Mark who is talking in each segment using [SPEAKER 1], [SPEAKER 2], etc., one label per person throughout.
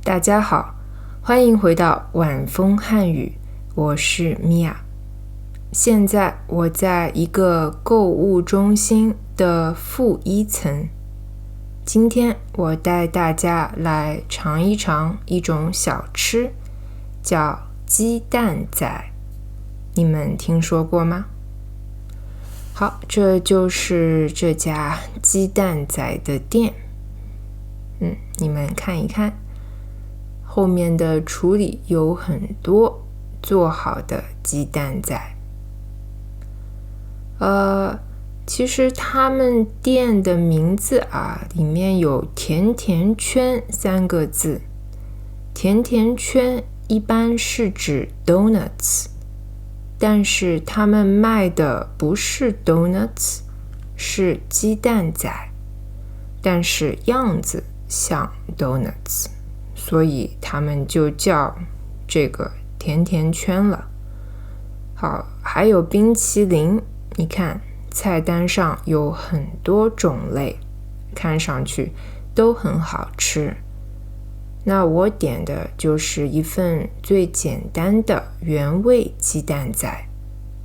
[SPEAKER 1] 大家好，欢迎回到晚风汉语，我是米娅。现在我在一个购物中心的负一层。今天我带大家来尝一尝一种小吃，叫鸡蛋仔。你们听说过吗？好，这就是这家鸡蛋仔的店。你们看一看，后面的橱里有很多做好的鸡蛋仔。其实他们店的名字里面有甜甜圈3个字。甜甜圈一般是指 donuts， 但是他们卖的不是 donuts， 是鸡蛋仔，但是样子像 donuts， 所以他们就叫这个甜甜圈了。好，还有冰淇淋，你看菜单上有很多种类，看上去都很好吃。那我点的就是一份最简单的原味鸡蛋仔，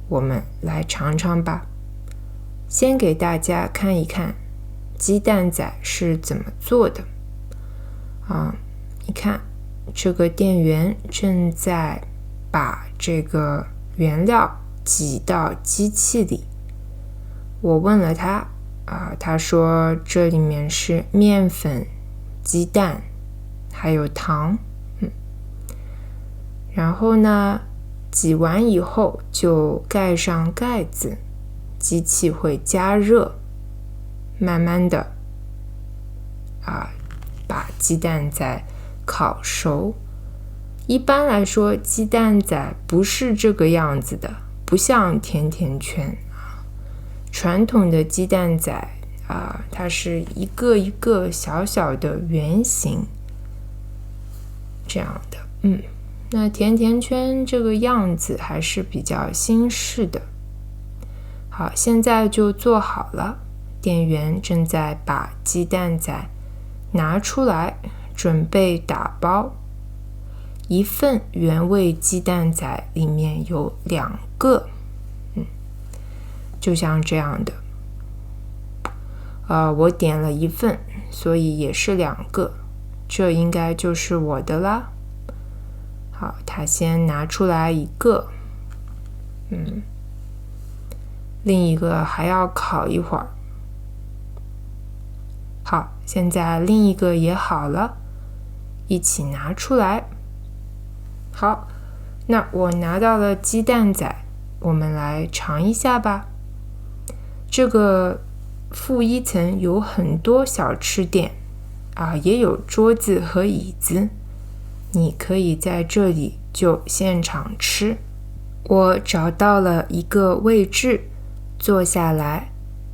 [SPEAKER 1] 我们来尝尝吧。先给大家看一看鸡蛋仔是怎么做的。你看这个店员正在把这个原料挤到机器里。我问了他，他说这里面是面粉、鸡蛋还有糖。然后呢，挤完以后就盖上盖子，机器会加热，慢慢的把鸡蛋仔烤熟。一般来说，鸡蛋仔不是这个样子的，不像甜甜圈。传统的鸡蛋仔它是一个一个小小的圆形这样的。那甜甜圈这个样子还是比较新式的。好，现在就做好了，店员正在把鸡蛋仔拿出来，准备打包。一份原味鸡蛋仔里面有2个，就像这样的。我点了一份，所以也是2个，这应该就是我的啦。好，他先拿出来一个，另一个还要烤一会儿。好，现在另一个也好了，一起拿出来。好，那我拿到了鸡蛋仔，我们来尝一下吧。这个负一层有很多小吃店，也有桌子和椅子，你可以在这里就现场吃。我找到了一个位置，坐下来，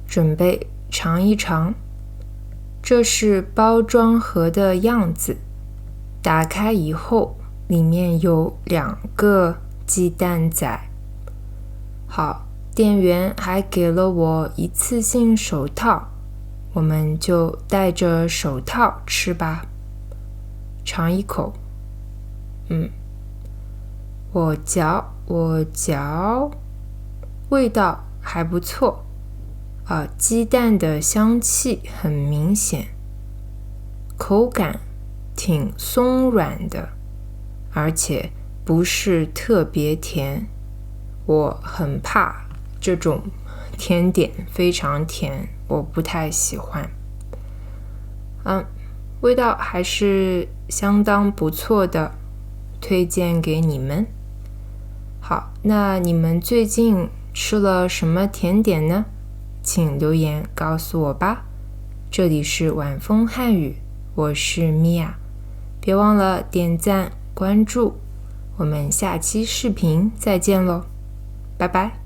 [SPEAKER 1] 准备尝一尝。这是包装盒的样子，打开以后，里面有2个鸡蛋仔。好，店员还给了我一次性手套，我们就戴着手套吃吧。尝一口。我嚼，味道还不错。鸡蛋的香气很明显，口感挺松软的，而且不是特别甜。我很怕这种甜点非常甜，我不太喜欢。味道还是相当不错的，推荐给你们。好，那你们最近吃了什么甜点呢？请留言告诉我吧。这里是晚风汉语，我是米娅，别忘了点赞关注，我们下期视频再见咯，拜拜。